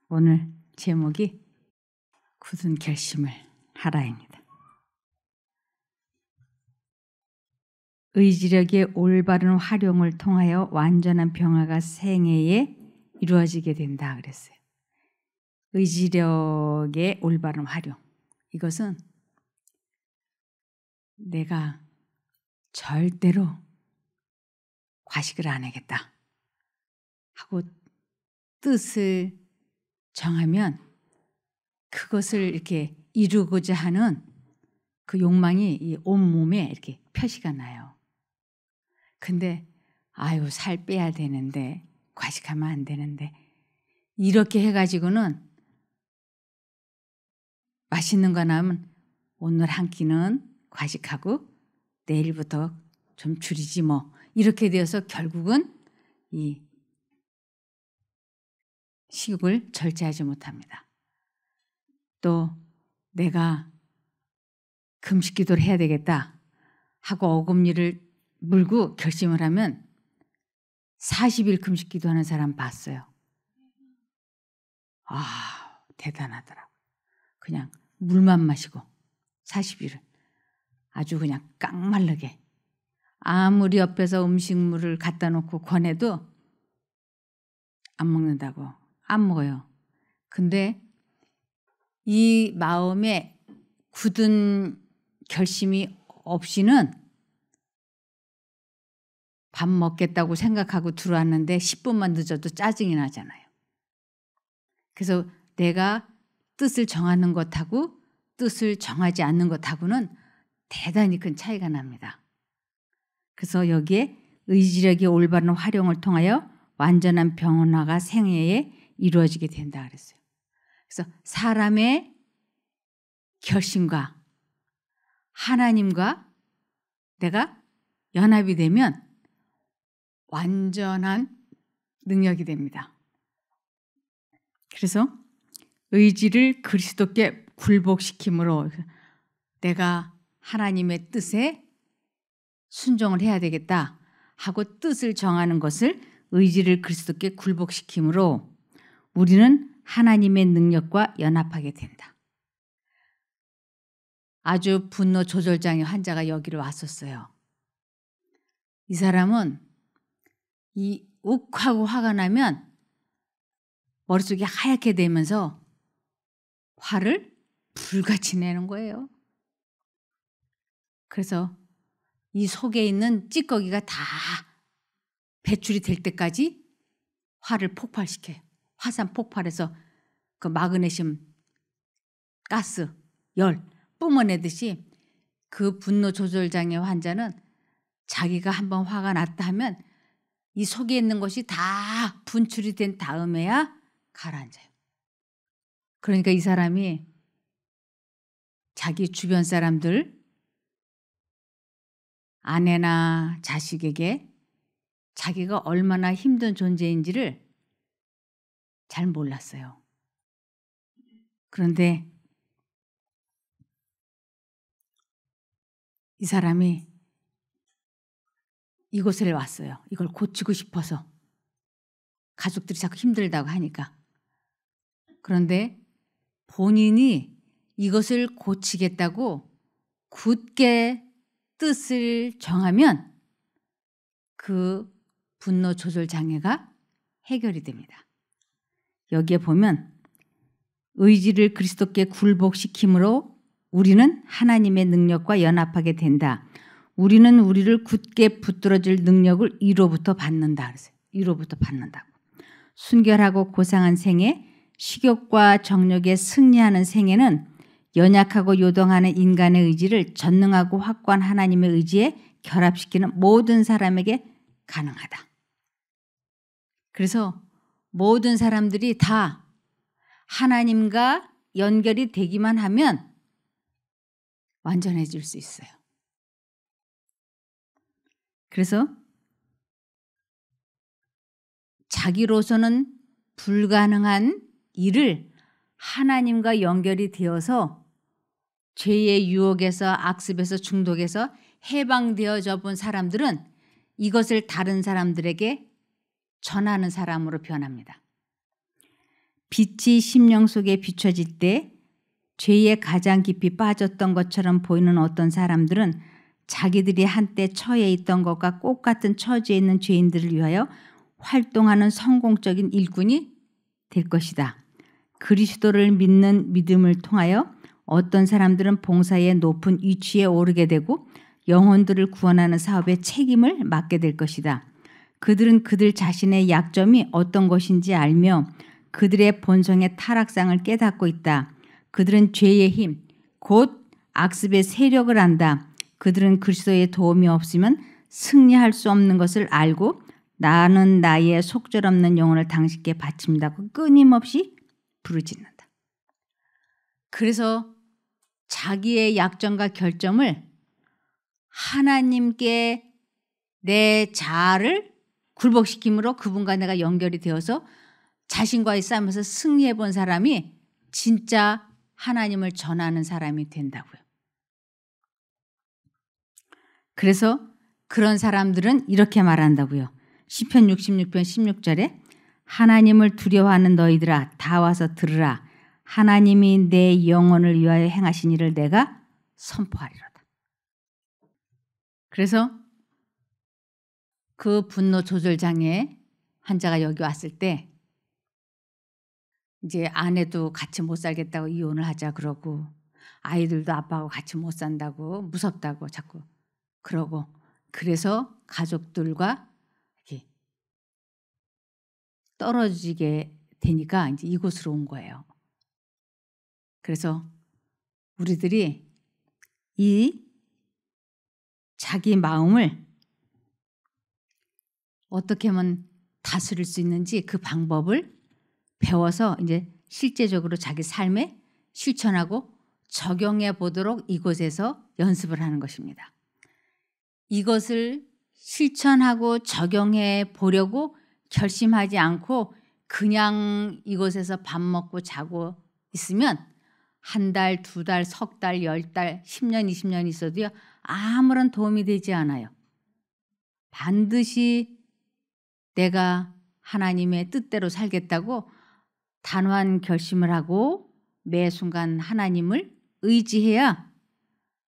오늘 제목이 굳은 결심을 하라입니다. 의지력의 올바른 활용을 통하여 완전한 평화가 생애에 이루어지게 된다 그랬어요. 의지력의 올바른 활용. 이것은 내가 절대로 과식을 안 하겠다 하고 뜻을 정하면 그것을 이렇게 이루고자 하는 그 욕망이 이 온몸에 이렇게 표시가 나요. 근데 아유 살 빼야 되는데 과식하면 안 되는데 이렇게 해가지고는 맛있는 거 나오면 오늘 한 끼는 과식하고 내일부터 좀 줄이지 뭐 이렇게 되어서 결국은 이 식욕을 절제하지 못합니다. 또 내가 금식 기도를 해야 되겠다 하고 어금니를 물고 결심을 하면 40일 금식 기도하는 사람 봤어요. 아 대단하더라고요. 그냥 물만 마시고 40일을 아주 그냥 깡마르게 아무리 옆에서 음식물을 갖다 놓고 권해도 안 먹는다고 안 먹어요. 근데 이 마음에 굳은 결심이 없이는 밥 먹겠다고 생각하고 들어왔는데 10분만 늦어도 짜증이 나잖아요. 그래서 내가 뜻을 정하는 것하고 뜻을 정하지 않는 것하고는 대단히 큰 차이가 납니다. 그래서 여기에 의지력의 올바른 활용을 통하여 완전한 평화가 생애에 이루어지게 된다 그랬어요. 그래서 사람의 결심과 하나님과 내가 연합이 되면 완전한 능력이 됩니다. 그래서 의지를 그리스도께 굴복시킴으로 내가 하나님의 뜻에 순종을 해야 되겠다 하고 뜻을 정하는 것을 의지를 그리스도께 굴복시킴으로 우리는 하나님의 능력과 연합하게 된다. 아주 분노 조절장애 환자가 여기로 왔었어요. 이 사람은 이 욱하고 화가 나면 머릿속이 하얗게 되면서 화를 불같이 내는 거예요. 그래서 이 속에 있는 찌꺼기가 다 배출이 될 때까지 화를 폭발시켜요. 화산 폭발해서 그 마그네슘 가스, 열 뿜어내듯이 그 분노 조절장애 환자는 자기가 한번 화가 났다 하면 이 속에 있는 것이 다 분출이 된 다음에야 가라앉아요. 그러니까 이 사람이 자기 주변 사람들 아내나 자식에게 자기가 얼마나 힘든 존재인지를 잘 몰랐어요. 그런데 이 사람이 이곳에 왔어요. 이걸 고치고 싶어서. 가족들이 자꾸 힘들다고 하니까. 그런데 본인이 이것을 고치겠다고 굳게 뜻을 정하면 그 분노 조절 장애가 해결이 됩니다. 여기에 보면 의지를 그리스도께 굴복시킴으로 우리는 하나님의 능력과 연합하게 된다. 우리는 우리를 굳게 붙들어줄 능력을 이로부터 받는다. 이로부터 받는다고. 순결하고 고상한 생애, 식욕과 정욕에 승리하는 생애는 연약하고 요동하는 인간의 의지를 전능하고 확고한 하나님의 의지에 결합시키는 모든 사람에게 가능하다. 그래서 모든 사람들이 다 하나님과 연결이 되기만 하면 완전해질 수 있어요. 그래서 자기로서는 불가능한 일을 하나님과 연결이 되어서 죄의 유혹에서 악습에서 중독에서 해방되어져 본 사람들은 이것을 다른 사람들에게 전하는 사람으로 변합니다. 빛이 심령 속에 비춰질 때 죄에 가장 깊이 빠졌던 것처럼 보이는 어떤 사람들은 자기들이 한때 처해 있던 것과 똑같은 처지에 있는 죄인들을 위하여 활동하는 성공적인 일꾼이 될 것이다. 그리스도를 믿는 믿음을 통하여 어떤 사람들은 봉사의 높은 위치에 오르게 되고 영혼들을 구원하는 사업에 책임을 맡게 될 것이다. 그들은 그들 자신의 약점이 어떤 것인지 알며 그들의 본성의 타락상을 깨닫고 있다. 그들은 죄의 힘, 곧 악습의 세력을 안다. 그들은 그리스도의 도움이 없으면 승리할 수 없는 것을 알고 나는 나의 속절없는 영혼을 당신께 바칩니다고 끊임없이 부르짖는다. 그래서 자기의 약점과 결점을 하나님께 내 자아를 굴복시킴으로 그분과 내가 연결이 되어서 자신과의 싸움에서 승리해 본 사람이 진짜 하나님을 전하는 사람이 된다고요. 그래서 그런 사람들은 이렇게 말한다고요. 시편 66편 16절에 하나님을 두려워하는 너희들아 다 와서 들으라. 하나님이 내 영혼을 위하여 행하신 일을 내가 선포하리로다. 그래서 그 분노 조절 장애 환자가 여기 왔을 때 이제 아내도 같이 못 살겠다고 이혼을 하자 그러고 아이들도 아빠하고 같이 못 산다고 무섭다고 자꾸 그러고 그래서 가족들과 이렇게 떨어지게 되니까 이제 이곳으로 온 거예요. 그래서 우리들이 이 자기 마음을 어떻게 하면 다스릴 수 있는지 그 방법을 배워서 이제 실제적으로 자기 삶에 실천하고 적용해 보도록 이곳에서 연습을 하는 것입니다. 이것을 실천하고 적용해 보려고 결심하지 않고 그냥 이곳에서 밥 먹고 자고 있으면 한 달, 두 달, 석 달, 10달, 10년, 20년 있어도요 아무런 도움이 되지 않아요. 반드시 내가 하나님의 뜻대로 살겠다고 단호한 결심을 하고 매 순간 하나님을 의지해야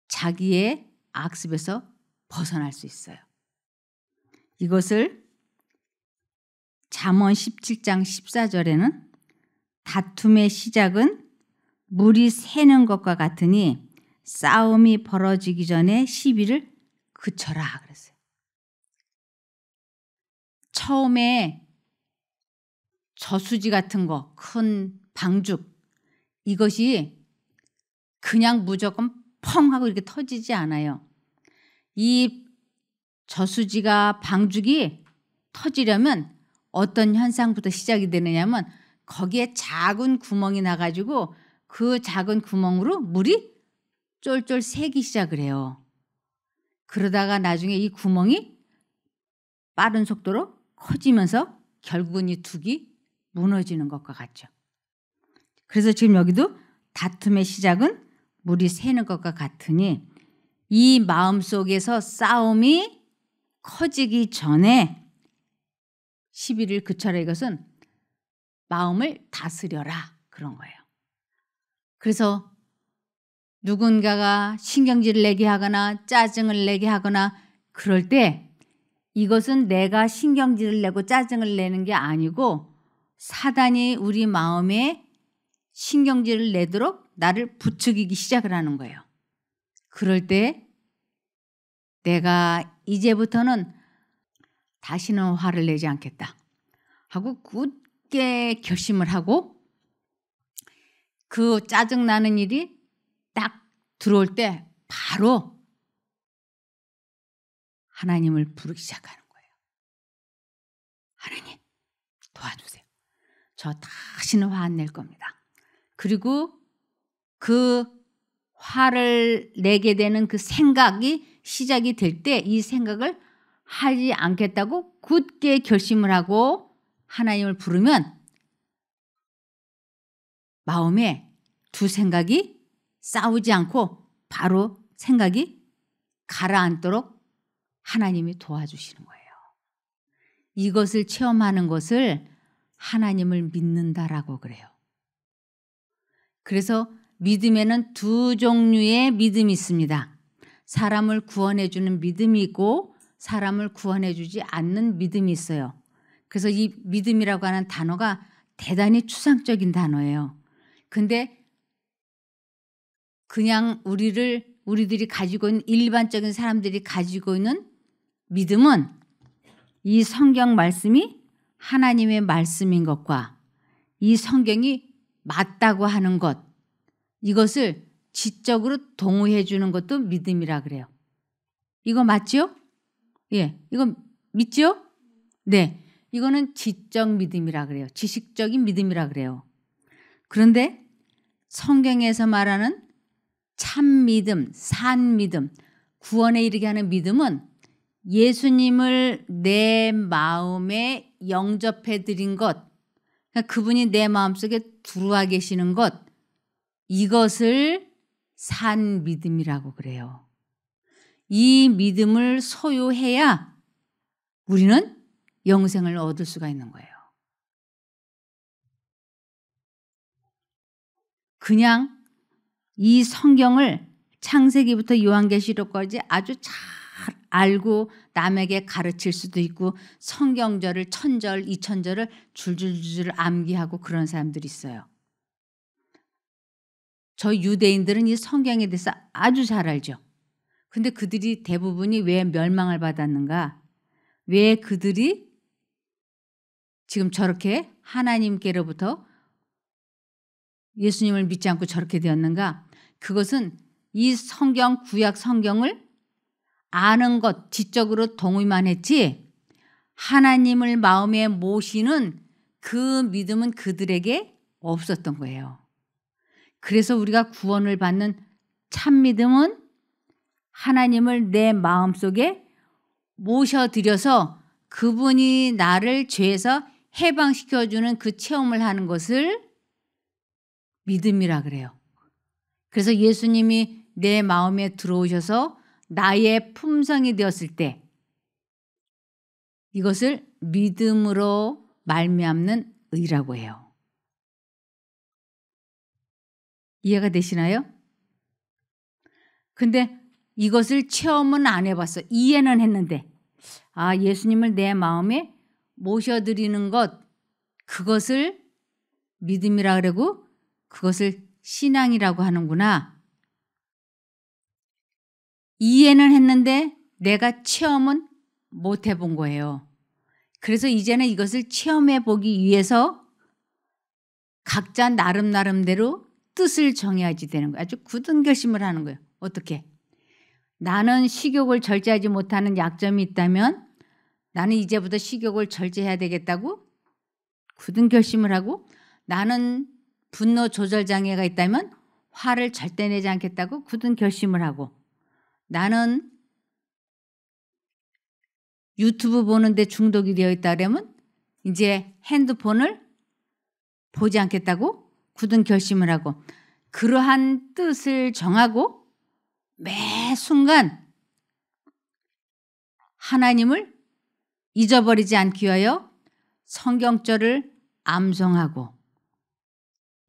자기의 악습에서 벗어날 수 있어요. 이것을 잠언 17장 14절에는 다툼의 시작은 물이 새는 것과 같으니 싸움이 벌어지기 전에 시비를 그쳐라 그랬어요. 처음에 저수지 같은 거, 큰 방죽 이것이 그냥 무조건 펑 하고 이렇게 터지지 않아요. 이 저수지가 방죽이 터지려면 어떤 현상부터 시작이 되느냐면 거기에 작은 구멍이 나가지고 그 작은 구멍으로 물이 쫄쫄 새기 시작을 해요. 그러다가 나중에 이 구멍이 빠른 속도로 커지면서 결국은 이 둑이 무너지는 것과 같죠. 그래서 지금 여기도 다툼의 시작은 물이 새는 것과 같으니 이 마음속에서 싸움이 커지기 전에 시비를 그쳐라 이것은 마음을 다스려라 그런 거예요. 그래서 누군가가 신경질을 내게 하거나 짜증을 내게 하거나 그럴 때 이것은 내가 신경질을 내고 짜증을 내는 게 아니고 사단이 우리 마음에 신경질을 내도록 나를 부추기기 시작을 하는 거예요. 그럴 때 내가 이제부터는 다시는 화를 내지 않겠다 하고 굳게 결심을 하고 그 짜증나는 일이 딱 들어올 때 바로 하나님을 부르기 시작하는 거예요. 하나님 도와주세요. 저 다시는 화 안 낼 겁니다. 그리고 그 화를 내게 되는 그 생각이 시작이 될 때 이 생각을 하지 않겠다고 굳게 결심을 하고 하나님을 부르면 마음에 두 생각이 싸우지 않고 바로 생각이 가라앉도록 하나님이 도와주시는 거예요. 이것을 체험하는 것을 하나님을 믿는다라고 그래요. 그래서 믿음에는 두 종류의 믿음이 있습니다. 사람을 구원해 주는 믿음이 있고 사람을 구원해 주지 않는 믿음이 있어요. 그래서 이 믿음이라고 하는 단어가 대단히 추상적인 단어예요. 근데 그냥 우리들이 가지고 있는 일반적인 사람들이 가지고 있는 믿음은 이 성경 말씀이 하나님의 말씀인 것과 이 성경이 맞다고 하는 것, 이것을 지적으로 동의해 주는 것도 믿음이라 그래요. 이거 맞죠? 예, 이거 믿죠? 네, 이거는 지적 믿음이라 그래요. 지식적인 믿음이라 그래요. 그런데 성경에서 말하는 참 믿음, 산 믿음, 구원에 이르게 하는 믿음은 예수님을 내 마음에 영접해 드린 것, 그러니까 그분이 내 마음속에 들어와 계시는 것, 이것을 산 믿음이라고 그래요. 이 믿음을 소유해야 우리는 영생을 얻을 수가 있는 거예요. 그냥 이 성경을 창세기부터 요한계시록까지 아주 잘 알고 남에게 가르칠 수도 있고 성경절을 1000절, 2000절을 줄줄줄 암기하고 그런 사람들이 있어요. 저 유대인들은 이 성경에 대해서 아주 잘 알죠. 근데 그들이 대부분이 왜 멸망을 받았는가? 왜 그들이 지금 저렇게 하나님께로부터 예수님을 믿지 않고 저렇게 되었는가? 그것은 이 성경, 구약 성경을 아는 것, 지적으로 동의만 했지 하나님을 마음에 모시는 그 믿음은 그들에게 없었던 거예요. 그래서 우리가 구원을 받는 참 믿음은 하나님을 내 마음속에 모셔들여서 그분이 나를 죄에서 해방시켜주는 그 체험을 하는 것을 믿음이라 그래요. 그래서 예수님이 내 마음에 들어오셔서 나의 품성이 되었을 때 이것을 믿음으로 말미암는 의라고 해요. 이해가 되시나요? 근데 이것을 체험은 안 해봤어. 이해는 했는데 아, 예수님을 내 마음에 모셔드리는 것, 그것을 믿음이라 그러고 그것을 신앙이라고 하는구나. 이해는 했는데 내가 체험은 못 해본 거예요. 그래서 이제는 이것을 체험해 보기 위해서 각자 나름대로 뜻을 정해야지 되는 거예요. 아주 굳은 결심을 하는 거예요. 어떻게? 나는 식욕을 절제하지 못하는 약점이 있다면 나는 이제부터 식욕을 절제해야 되겠다고 굳은 결심을 하고, 나는 분노 조절 장애가 있다면 화를 절대 내지 않겠다고 굳은 결심을 하고, 나는 유튜브 보는데 중독이 되어 있다 그러면 이제 핸드폰을 보지 않겠다고 굳은 결심을 하고, 그러한 뜻을 정하고 매 순간 하나님을 잊어버리지 않기 위하여 성경절을 암송하고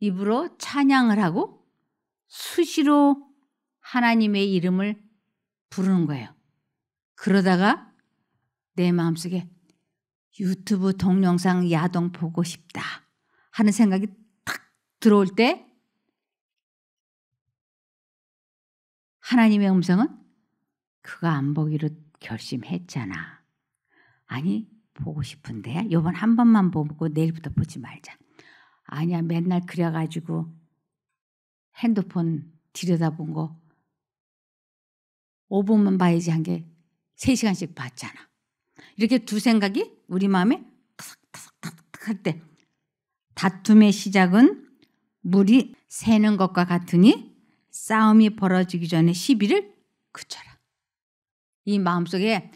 입으로 찬양을 하고 수시로 하나님의 이름을 부르는 거예요. 그러다가 내 마음속에 유튜브 동영상 야동 보고 싶다 하는 생각이 탁 들어올 때 하나님의 음성은 그거 안 보기로 결심했잖아. 아니 보고 싶은데 이번 한 번만 보고 내일부터 보지 말자. 아니야 맨날 그래가지고 핸드폰 들여다본 거 5분만 봐야지 한 게 3시간씩 봤잖아. 이렇게 두 생각이 우리 마음에 탁탁탁탁 할 때 다툼의 시작은 물이 새는 것과 같으니 싸움이 벌어지기 전에 시비를 그쳐라. 이 마음속에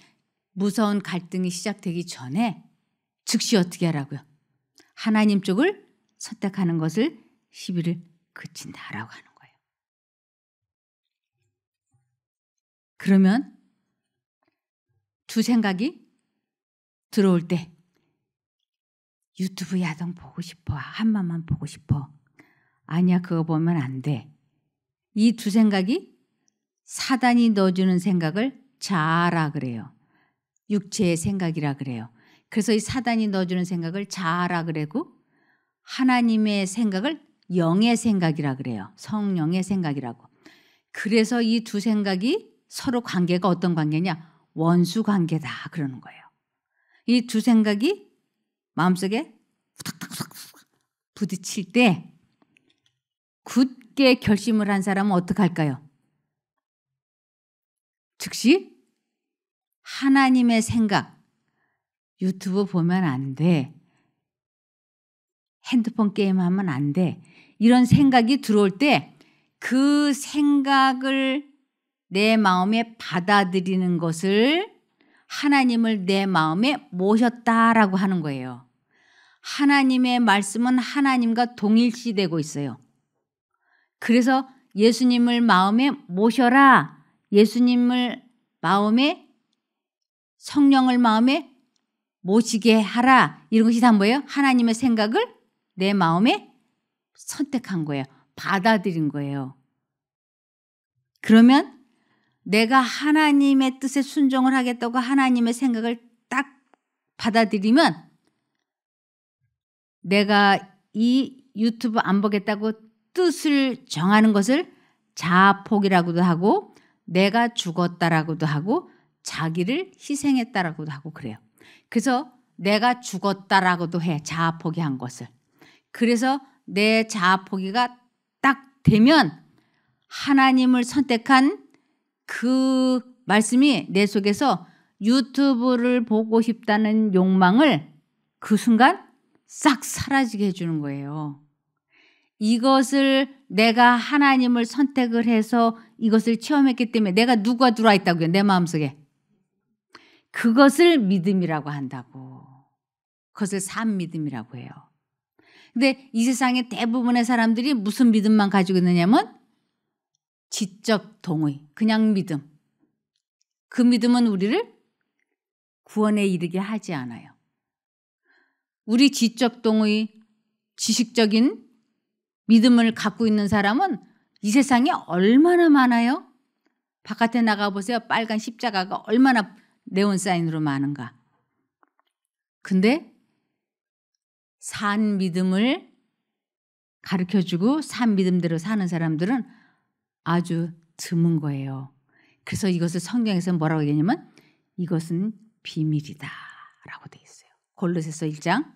무서운 갈등이 시작되기 전에 즉시 어떻게 하라고요? 하나님 쪽을 선택하는 것을 시비를 그친다라고 하는 거예요. 그러면 두 생각이 들어올 때 유튜브 야동 보고 싶어. 한 번만 보고 싶어. 아니야, 그거 보면 안 돼. 이 두 생각이 사단이 넣어주는 생각을 자아라 그래요. 육체의 생각이라 그래요. 그래서 이 사단이 넣어주는 생각을 자아라 그래고 하나님의 생각을 영의 생각이라 그래요. 성령의 생각이라고. 그래서 이 두 생각이 서로 관계가 어떤 관계냐? 원수 관계다 그러는 거예요. 이 두 생각이 마음속에 후닥닥 부딪힐 때 굳게 결심을 한 사람은 어떻게 할까요? 즉시 하나님의 생각, 유튜브 보면 안 돼. 핸드폰 게임하면 안 돼. 이런 생각이 들어올 때 그 생각을 내 마음에 받아들이는 것을 하나님을 내 마음에 모셨다라고 하는 거예요. 하나님의 말씀은 하나님과 동일시되고 있어요. 그래서 예수님을 마음에 모셔라. 예수님을 마음에 성령을 마음에 모시게 하라. 이런 것이 다 뭐예요? 하나님의 생각을 내 마음에 선택한 거예요. 받아들인 거예요. 그러면 내가 하나님의 뜻에 순종을 하겠다고 하나님의 생각을 딱 받아들이면 내가 이 유튜브 안 보겠다고 뜻을 정하는 것을 자아포기라고도 하고 내가 죽었다라고도 하고 자기를 희생했다라고도 하고 그래요. 그래서 내가 죽었다라고도 해. 자아포기한 것을. 그래서 내 자아포기가 딱 되면 하나님을 선택한 그 말씀이 내 속에서 유튜브를 보고 싶다는 욕망을 그 순간 싹 사라지게 해주는 거예요. 이것을 내가 하나님을 선택을 해서 이것을 체험했기 때문에 내가 누가 들어와 있다고요? 내 마음속에. 그것을 믿음이라고 한다고. 그것을 산 믿음이라고 해요. 근데 이 세상의 대부분의 사람들이 무슨 믿음만 가지고 있느냐면 지적 동의, 그냥 믿음. 그 믿음은 우리를 구원에 이르게 하지 않아요. 우리 지적 동의, 지식적인 믿음을 갖고 있는 사람은 이 세상에 얼마나 많아요? 바깥에 나가보세요. 빨간 십자가가 얼마나 네온사인으로 많은가. 근데 산 믿음을 가르쳐주고 산 믿음대로 사는 사람들은 아주 드문 거예요. 그래서 이것을 성경에서 뭐라고 얘기하냐면 이것은 비밀이다 라고 되어 있어요. 골로새서 1장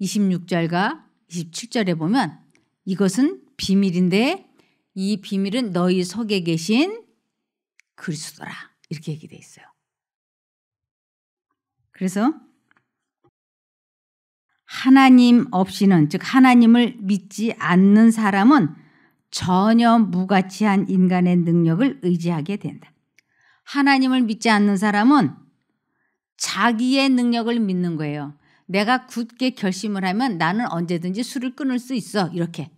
26절과 27절에 보면 이것은 비밀인데 이 비밀은 너희 속에 계신 그리스도라 이렇게 얘기되어 있어요. 그래서 하나님 없이는 즉 하나님을 믿지 않는 사람은 전혀 무가치한 인간의 능력을 의지하게 된다. 하나님을 믿지 않는 사람은 자기의 능력을 믿는 거예요. 내가 굳게 결심을 하면 나는 언제든지 술을 끊을 수 있어 이렇게.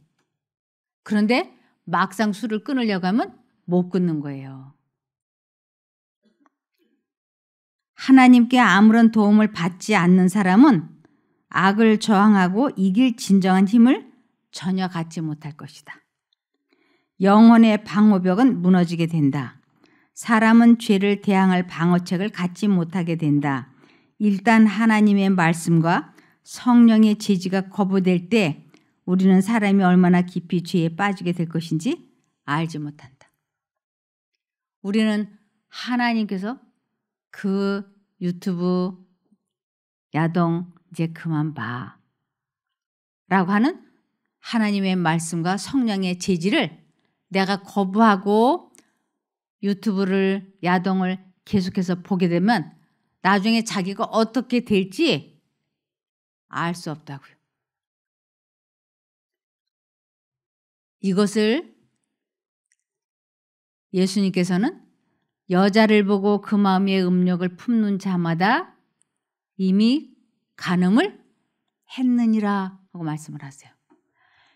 그런데 막상 술을 끊으려고 하면 못 끊는 거예요. 하나님께 아무런 도움을 받지 않는 사람은 악을 저항하고 이길 진정한 힘을 전혀 갖지 못할 것이다. 영혼의 방어벽은 무너지게 된다. 사람은 죄를 대항할 방어책을 갖지 못하게 된다. 일단 하나님의 말씀과 성령의 제지가 거부될 때 우리는 사람이 얼마나 깊이 죄에 빠지게 될 것인지 알지 못한다. 우리는 하나님께서 그 유튜브 야동 이제 그만 봐 라고 하는 하나님의 말씀과 성령의 제지를 내가 거부하고 유튜브를 야동을 계속해서 보게 되면 나중에 자기가 어떻게 될지 알 수 없다고요. 이것을 예수님께서는 여자를 보고 그 마음의 음욕을 품는 자마다 이미 간음을 했느니라 하고 말씀을 하세요.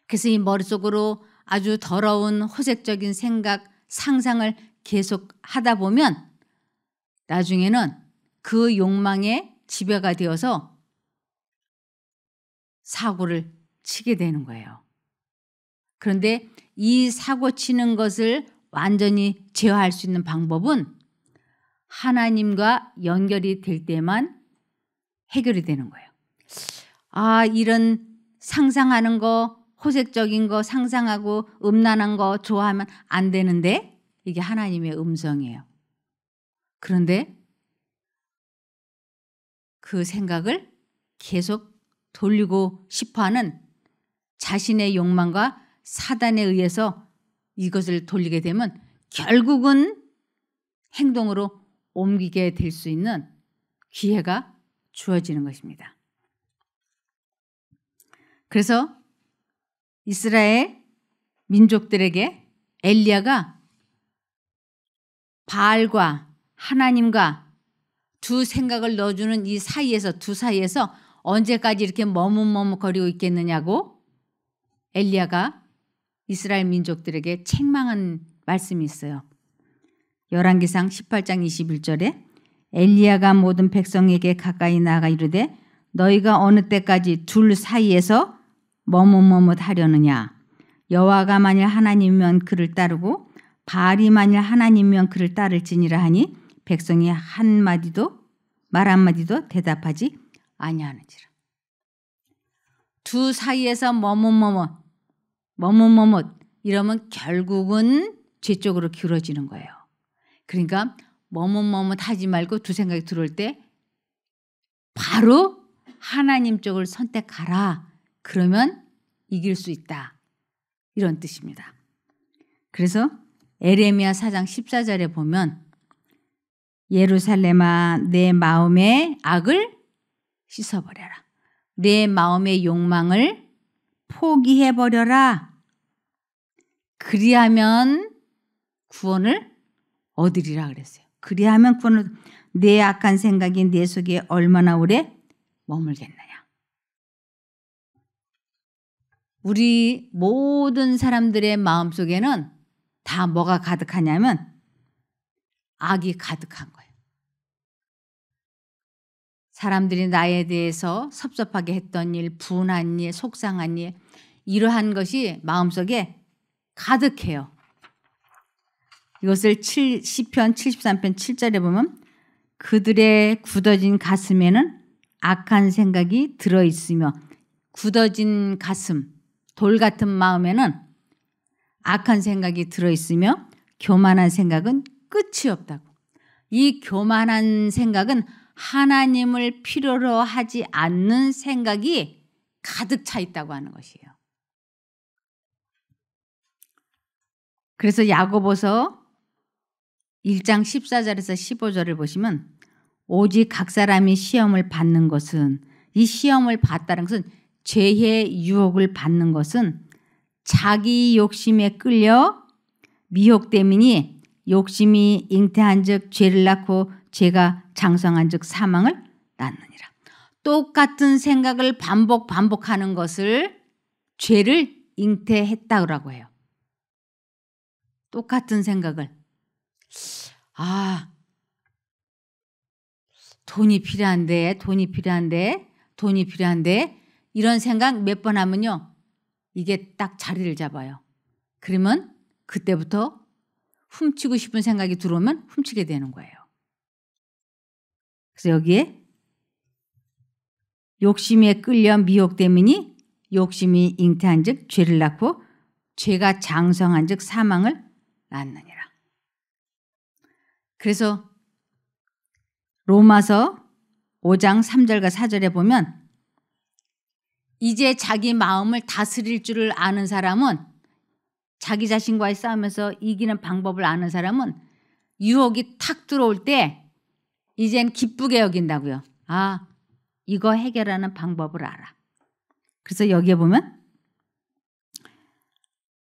그래서 이 머릿속으로 아주 더러운 호색적인 생각, 상상을 계속 하다 보면 나중에는 그 욕망에 지배가 되어서 사고를 치게 되는 거예요. 그런데 이 사고 치는 것을 완전히 제어할 수 있는 방법은 하나님과 연결이 될 때만 해결이 되는 거예요. 아, 이런 상상하는 거, 호색적인 거 상상하고 음란한 거 좋아하면 안 되는데 이게 하나님의 음성이에요. 그런데 그 생각을 계속 돌리고 싶어하는 자신의 욕망과 사단에 의해서 이것을 돌리게 되면 결국은 행동으로 옮기게 될 수 있는 기회가 주어지는 것입니다. 그래서 이스라엘 민족들에게 엘리야가 바알과 하나님과 두 생각을 넣어주는 이 사이에서 두 사이에서 언제까지 이렇게 머뭇머뭇거리고 있겠느냐고 엘리야가 이스라엘 민족들에게 책망한 말씀이 있어요. 열왕기상 18장 21절에 엘리야가 모든 백성에게 가까이 나아가 이르되 너희가 어느 때까지 둘 사이에서 머뭇머뭇하려느냐. 여호와가 만일 하나님이면 그를 따르고 바알이 만일 하나님이면 그를 따를지니라 하니 백성이 말 한마디도 대답하지 아니하는지라. 두 사이에서 머뭇머뭇 이러면 결국은 죄 쪽으로 기울어지는 거예요. 그러니까 머뭇머뭇하지 말고 두 생각이 들어올 때 바로 하나님 쪽을 선택하라. 그러면 이길 수 있다. 이런 뜻입니다. 그래서 에레미야 4장 14절에 보면 예루살렘아 내 마음의 악을 씻어버려라. 내 마음의 욕망을 포기해버려라. 그리하면 구원을 얻으리라 그랬어요. 그리하면 구원을 내 악한 생각이 내 속에 얼마나 오래 머물겠느냐. 우리 모든 사람들의 마음속에는 다 뭐가 가득하냐면 악이 가득한 거예요. 사람들이 나에 대해서 섭섭하게 했던 일, 분한 일, 속상한 일 이러한 것이 마음속에 가득해요. 이것을 시편 73편 7절에 보면 그들의 굳어진 가슴에는 악한 생각이 들어있으며 굳어진 가슴, 돌 같은 마음에는 악한 생각이 들어있으며 교만한 생각은 끝이 없다고. 이 교만한 생각은 하나님을 필요로 하지 않는 생각이 가득 차 있다고 하는 것이에요. 그래서 야고보서 1장 14절에서 15절을 보시면 오직 각 사람이 시험을 받는 것은 이 시험을 받다는 것은 죄의 유혹을 받는 것은 자기 욕심에 끌려 미혹됨이니 욕심이 잉태한 즉 죄를 낳고 죄가 장성한 즉 사망을 낳느니라. 똑같은 생각을 반복하는 것을 죄를 잉태했다고 해요. 똑같은 생각을. 아, 돈이 필요한데 이런 생각 몇 번 하면요. 이게 딱 자리를 잡아요. 그러면 그때부터 훔치고 싶은 생각이 들어오면 훔치게 되는 거예요. 그래서 여기에 욕심에 끌려 미혹됨이니 욕심이 잉태한 즉 죄를 낳고 죄가 장성한 즉 사망을 낳느니라. 그래서 로마서 5장 3절과 4절에 보면 이제 자기 마음을 다스릴 줄을 아는 사람은 자기 자신과의 싸움에서 이기는 방법을 아는 사람은 유혹이 탁 들어올 때 이젠 기쁘게 여긴다고요. 아, 이거 해결하는 방법을 알아. 그래서 여기에 보면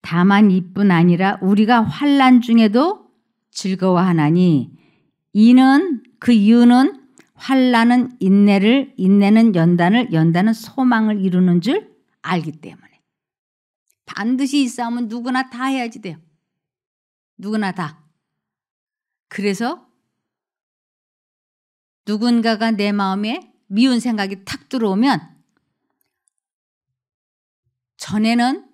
다만 이뿐 아니라 우리가 환난 중에도 즐거워하나니 그 이유는 환난은 인내는 연단은 소망을 이루는 줄 알기 때문에. 반드시 이 싸움은 누구나 다 해야지 돼요. 누구나 다. 그래서 누군가가 내 마음에 미운 생각이 탁 들어오면 전에는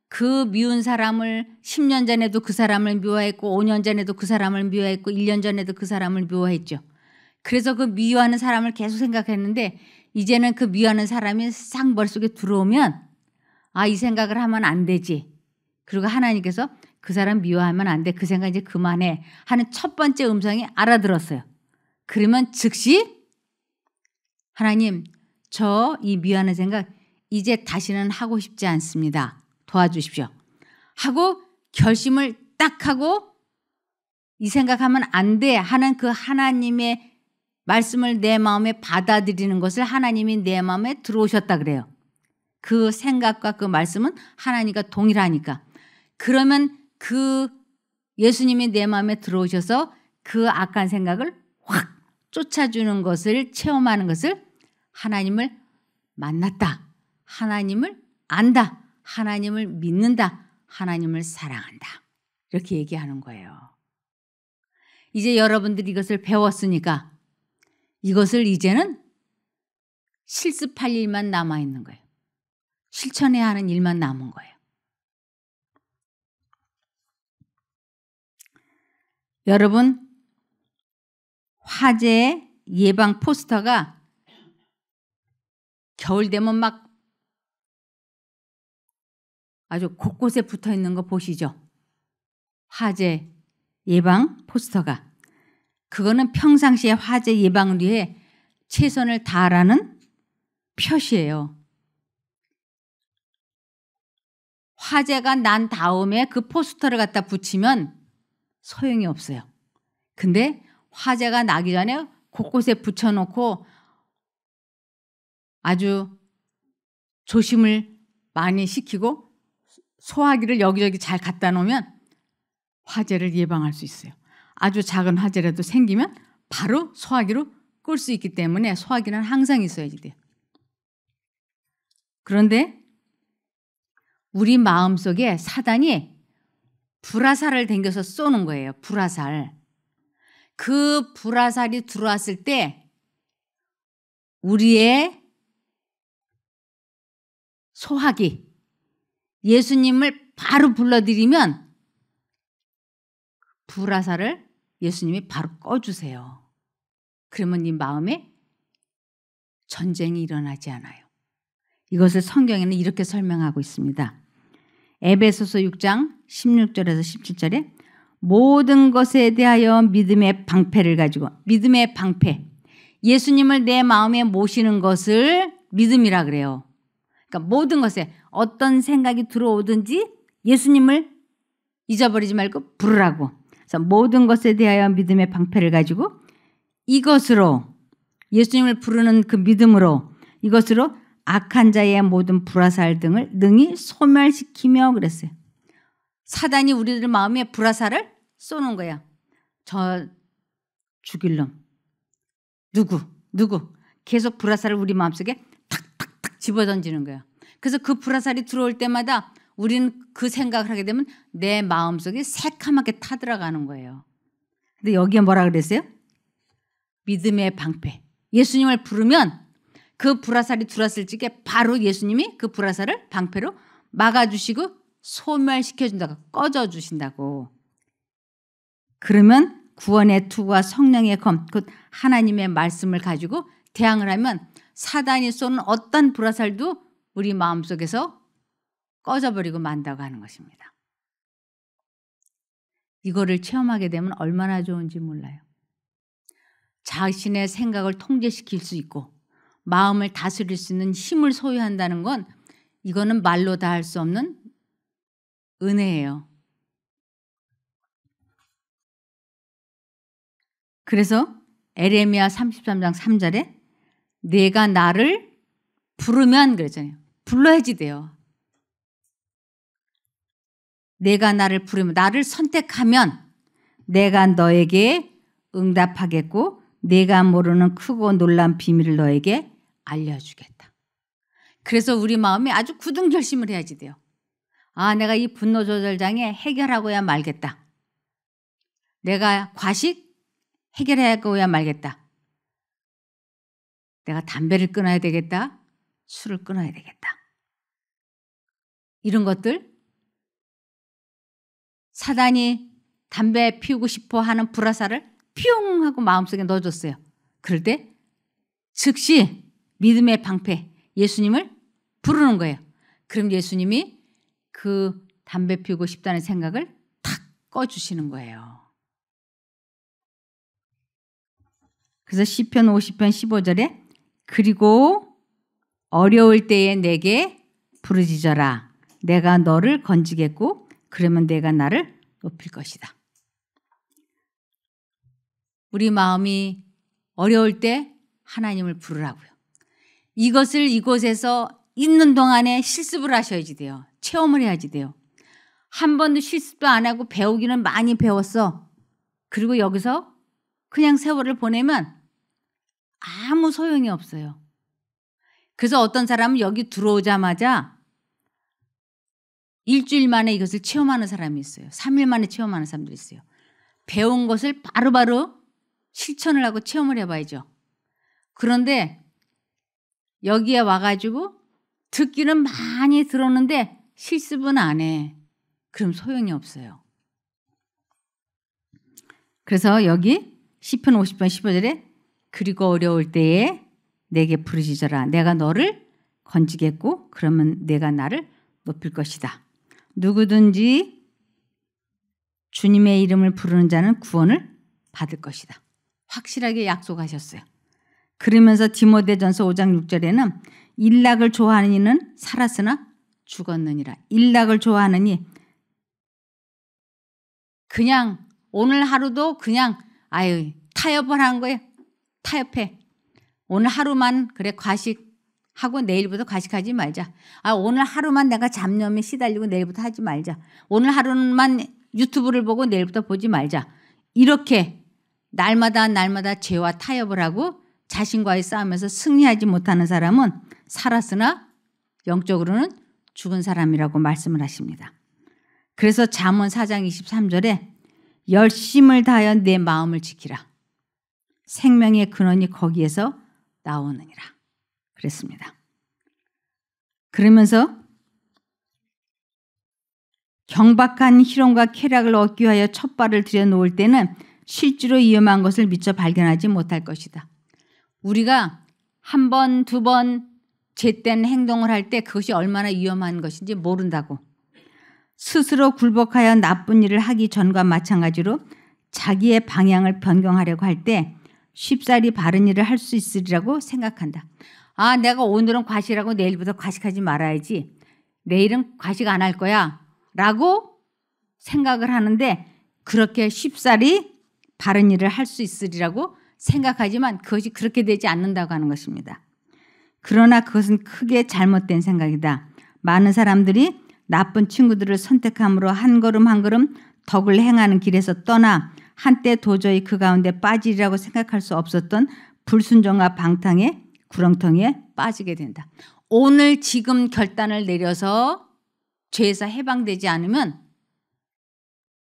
그 미운 사람을 10년 전에도 그 사람을 미워했고 5년 전에도 그 사람을 미워했고 1년 전에도 그 사람을 미워했죠. 그래서 그 미워하는 사람을 계속 생각했는데 이제는 그 미워하는 사람이 싹 머릿속에 들어오면 아, 이 생각을 하면 안 되지. 그리고 하나님께서 그 사람 미워하면 안 돼. 그 생각 이제 그만해 하는 첫 번째 음성이 알아들었어요. 그러면 즉시 하나님, 저 이 미워하는 생각 이제 다시는 하고 싶지 않습니다. 도와주십시오. 하고 결심을 딱 하고 이 생각하면 안 돼 하는 그 하나님의 말씀을 내 마음에 받아들이는 것을 하나님이 내 마음에 들어오셨다 그래요. 그 생각과 그 말씀은 하나님과 동일하니까. 그러면 그 예수님이 내 마음에 들어오셔서 그 악한 생각을 확 쫓아주는 것을 체험하는 것을 하나님을 만났다. 하나님을 안다. 하나님을 믿는다. 하나님을 사랑한다. 이렇게 얘기하는 거예요. 이제 여러분들이 이것을 배웠으니까 이것을 이제는 실습할 일만 남아있는 거예요. 실천해야 하는 일만 남은 거예요. 여러분, 화재 예방 포스터가 겨울 되면 막 아주 곳곳에 붙어 있는 거 보시죠? 화재 예방 포스터가. 그거는 평상시에 화재 예방을 위해 최선을 다하라는 표시예요. 화재가 난 다음에 그 포스터를 갖다 붙이면 소용이 없어요. 근데 화재가 나기 전에 곳곳에 붙여놓고 아주 조심을 많이 시키고 소화기를 여기저기 잘 갖다 놓으면 화재를 예방할 수 있어요. 아주 작은 화재라도 생기면 바로 소화기로 끌 수 있기 때문에 소화기는 항상 있어야지 돼요. 그런데 우리 마음속에 사단이 불화살을 당겨서 쏘는 거예요. 불화살. 그 불화살이 들어왔을 때 우리의 소화기 예수님을 바로 불러들이면 불화살을 예수님이 바로 꺼주세요. 그러면 네 마음에 전쟁이 일어나지 않아요. 이것을 성경에는 이렇게 설명하고 있습니다. 에베소서 6장 16절에서 17절에 모든 것에 대하여 믿음의 방패를 가지고, 믿음의 방패, 예수님을 내 마음에 모시는 것을 믿음이라 그래요. 그러니까 모든 것에 어떤 생각이 들어오든지 예수님을 잊어버리지 말고 부르라고. 그래서 모든 것에 대하여 믿음의 방패를 가지고 이것으로, 예수님을 부르는 그 믿음으로, 이것으로 악한 자의 모든 불화살 등을 능히 소멸시키며 그랬어요. 사단이 우리들 마음에 불화살을 쏘는 거야. 저 죽일 놈, 누구 계속 불화살을 우리 마음속에 탁탁탁 집어던지는 거야. 그래서 그 불화살이 들어올 때마다 우리는 그 생각을 하게 되면 내 마음속에 새카맣게 타들어가는 거예요. 근데 여기에 뭐라 그랬어요? 믿음의 방패. 예수님을 부르면 그 불화살이 들어왔을 적에 바로 예수님이 그 불화살을 방패로 막아주시고 소멸시켜준다고, 꺼져주신다고. 그러면 구원의 투구와 성령의 검, 곧 하나님의 말씀을 가지고 대항을 하면 사단이 쏘는 어떤 불화살도 우리 마음속에서 꺼져버리고 만다고 하는 것입니다. 이거를 체험하게 되면 얼마나 좋은지 몰라요. 자신의 생각을 통제시킬 수 있고 마음을 다스릴 수 있는 힘을 소유한다는 건 이거는 말로 다 할 수 없는 은혜예요. 그래서 에레미야 33장 3절에 내가 나를 부르면 그랬잖아요. 불러야지 돼요. 내가 나를 부르면, 나를 선택하면 내가 너에게 응답하겠고 내가 모르는 크고 놀라운 비밀을 너에게 알려주겠다. 그래서 우리 마음이 아주 굳은 결심을 해야지 돼요. 아, 내가 이 분노 조절 장애 해결하고야 말겠다. 내가 과식 해결하고야 말겠다. 내가 담배를 끊어야 되겠다. 술을 끊어야 되겠다. 이런 것들, 사단이 담배 피우고 싶어 하는 불화살을 퓨웅 하고 마음속에 넣어줬어요. 그럴 때 즉시 믿음의 방패 예수님을 부르는 거예요. 그럼 예수님이 그 담배 피우고 싶다는 생각을 탁 꺼주시는 거예요. 그래서 시편 50편 15절에 그리고 어려울 때에 내게 부르짖어라. 내가 너를 건지겠고 그러면 내가 나를 높일 것이다. 우리 마음이 어려울 때 하나님을 부르라고요. 이것을 이곳에서 있는 동안에 실습을 하셔야지 돼요. 체험을 해야지 돼요. 한 번도 실습도 안 하고 배우기는 많이 배웠어. 그리고 여기서 그냥 세월을 보내면 아무 소용이 없어요. 그래서 어떤 사람은 여기 들어오자마자 일주일 만에 이것을 체험하는 사람이 있어요. 3일 만에 체험하는 사람들이 있어요. 배운 것을 바로바로 실천을 하고 체험을 해봐야죠. 그런데 여기에 와가지고 듣기는 많이 들었는데 실습은 안 해. 그럼 소용이 없어요. 그래서 여기 시편 50편 15절에 그리고 어려울 때에 내게 부르짖어라. 내가 너를 건지겠고 그러면 내가 나를 높일 것이다. 누구든지 주님의 이름을 부르는 자는 구원을 받을 것이다. 확실하게 약속하셨어요. 그러면서 디모데전서 5장 6절에는 일락을 좋아하는 이는 살았으나 죽었느니라. 일락을 좋아하느니 그냥 오늘 하루도 그냥 타협을 한 거예요. 타협해. 오늘 하루만 그래 과식하고 내일부터 과식하지 말자. 오늘 하루만 내가 잡념에 시달리고 내일부터 하지 말자. 오늘 하루만 유튜브를 보고 내일부터 보지 말자. 이렇게 날마다 죄와 타협을 하고 자신과의 싸움에서 승리하지 못하는 사람은 살았으나 영적으로는 죽은 사람이라고 말씀을 하십니다. 그래서 잠언 4장 23절에 열심을 다하여 내 마음을 지키라. 생명의 근원이 거기에서 나오느니라. 그랬습니다. 그러면서 경박한 희롱과 쾌락을 얻기 위하여 첫 발을 들여놓을 때는 실제로 위험한 것을 미처 발견하지 못할 것이다. 우리가 한 번, 두 번 죄된 행동을 할 때 그것이 얼마나 위험한 것인지 모른다고. 스스로 굴복하여 나쁜 일을 하기 전과 마찬가지로 자기의 방향을 변경하려고 할 때 쉽사리 바른 일을 할 수 있으리라고 생각한다. 내가 오늘은 과식하고 내일부터 과식하지 말아야지. 내일은 과식 안 할 거야. 라고 생각을 하는데 그렇게 쉽사리 바른 일을 할 수 있으리라고 생각하지만 그것이 그렇게 되지 않는다고 하는 것입니다. 그러나 그것은 크게 잘못된 생각이다. 많은 사람들이 나쁜 친구들을 선택함으로 한 걸음 한 걸음 덕을 행하는 길에서 떠나 한때 도저히 그 가운데 빠지리라고 생각할 수 없었던 불순종과 방탕의 구렁텅이에 빠지게 된다. 오늘 지금 결단을 내려서 죄에서 해방되지 않으면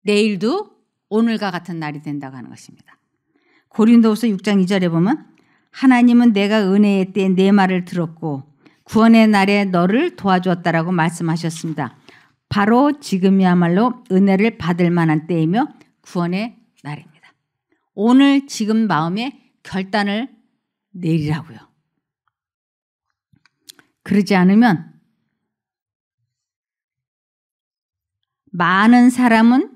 내일도 오늘과 같은 날이 된다고 하는 것입니다. 고린도후서 6장 2절에 보면 하나님은 내가 은혜의 때에 내 말을 들었고 구원의 날에 너를 도와주었다라고 말씀하셨습니다. 바로 지금이야말로 은혜를 받을 만한 때이며 구원의 날입니다. 오늘 지금 마음에 결단을 내리라고요. 그러지 않으면 많은 사람은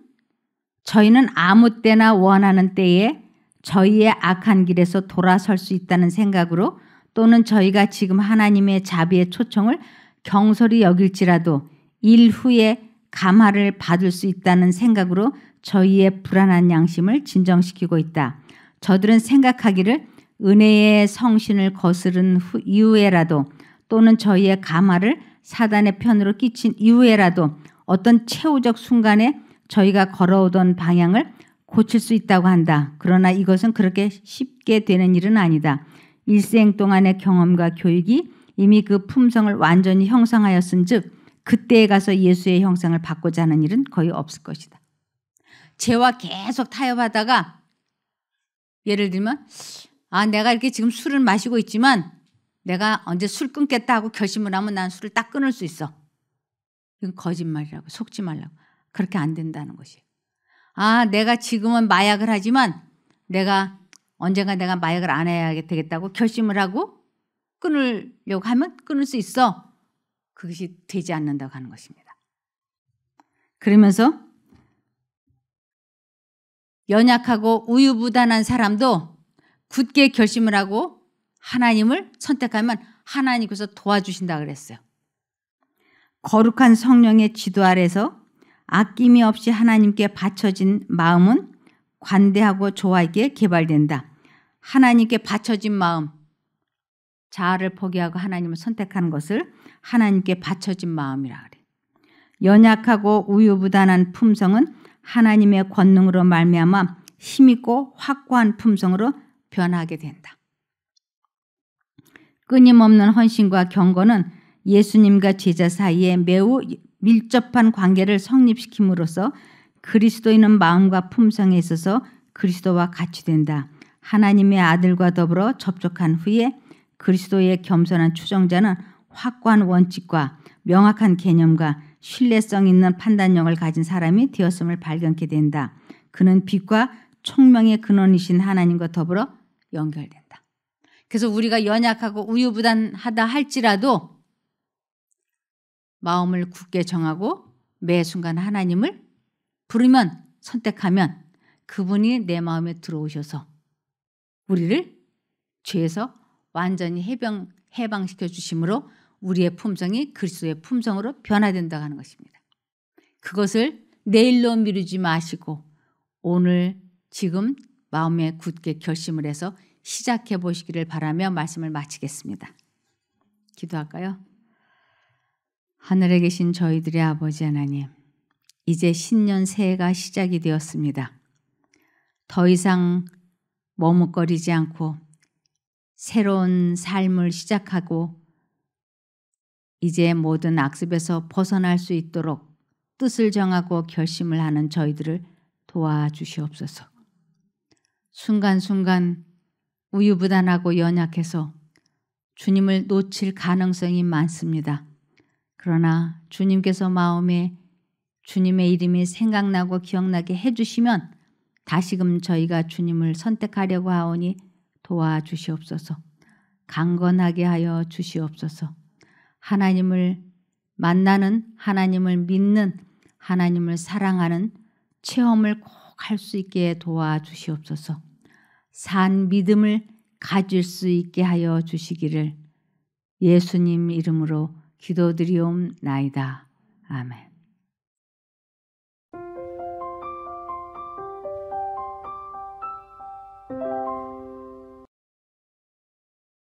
저희는 아무 때나 원하는 때에 저희의 악한 길에서 돌아설 수 있다는 생각으로 또는 저희가 지금 하나님의 자비의 초청을 경솔히 여길지라도 일 후에 감화를 받을 수 있다는 생각으로 저희의 불안한 양심을 진정시키고 있다. 저들은 생각하기를 은혜의 성신을 거스른 이후에라도 또는 저희의 감화를 사단의 편으로 끼친 이후에라도 어떤 최후적 순간에 저희가 걸어오던 방향을 고칠 수 있다고 한다. 그러나 이것은 그렇게 쉽게 되는 일은 아니다. 일생 동안의 경험과 교육이 이미 그 품성을 완전히 형성하였은 즉 그때에 가서 예수의 형상을 받고자 하는 일은 거의 없을 것이다. 죄와 계속 타협하다가 예를 들면 내가 이렇게 지금 술을 마시고 있지만 내가 언제 술 끊겠다 하고 결심을 하면 난 술을 딱 끊을 수 있어. 이건 거짓말이라고. 속지 말라고. 그렇게 안 된다는 것이에요. 아, 내가 지금은 마약을 하지만 내가 언젠가 내가 마약을 안 해야 되겠다고 결심을 하고 끊으려고 하면 끊을 수 있어. 그것이 되지 않는다고 하는 것입니다. 그러면서 연약하고 우유부단한 사람도 굳게 결심을 하고 하나님을 선택하면 하나님께서 도와주신다 그랬어요. 거룩한 성령의 지도 아래서 아낌이 없이 하나님께 바쳐진 마음은 관대하고 조화 있게 개발된다. 하나님께 바쳐진 마음, 자아를 포기하고 하나님을 선택하는 것을 하나님께 바쳐진 마음이라 그래요. 연약하고 우유부단한 품성은 하나님의 권능으로 말미암아 힘있고 확고한 품성으로 변하게 된다. 끊임없는 헌신과 경건은 예수님과 제자 사이에 매우 밀접한 관계를 성립시킴으로써 그리스도인은 마음과 품성에 있어서 그리스도와 같이 된다. 하나님의 아들과 더불어 접촉한 후에 그리스도의 겸손한 추종자는 확고한 원칙과 명확한 개념과 신뢰성 있는 판단력을 가진 사람이 되었음을 발견케 된다. 그는 빛과 총명의 근원이신 하나님과 더불어 연결된다. 그래서 우리가 연약하고 우유부단하다 할지라도 마음을 굳게 정하고 매 순간 하나님을 부르면, 선택하면 그분이 내 마음에 들어오셔서 우리를 죄에서 완전히 해방시켜 주심으로 우리의 품성이 그리스도의 품성으로 변화된다고 하는 것입니다. 그것을 내일로 미루지 마시고 오늘 지금 마음에 굳게 결심을 해서 시작해 보시기를 바라며 말씀을 마치겠습니다. 기도할까요? 하늘에 계신 저희들의 아버지 하나님, 이제 신년 새해가 시작이 되었습니다. 더 이상 머뭇거리지 않고 새로운 삶을 시작하고 이제 모든 악습에서 벗어날 수 있도록 뜻을 정하고 결심을 하는 저희들을 도와주시옵소서. 순간순간 우유부단하고 연약해서 주님을 놓칠 가능성이 많습니다. 그러나 주님께서 마음에 주님의 이름이 생각나고 기억나게 해주시면 다시금 저희가 주님을 선택하려고 하오니 도와주시옵소서. 강건하게 하여 주시옵소서. 하나님을 만나는, 하나님을 믿는, 하나님을 사랑하는 체험을 꼭 할 수 있게 도와주시옵소서. 산 믿음을 가질 수 있게 하여 주시기를 예수님 이름으로 기도드리옵나이다. 아멘.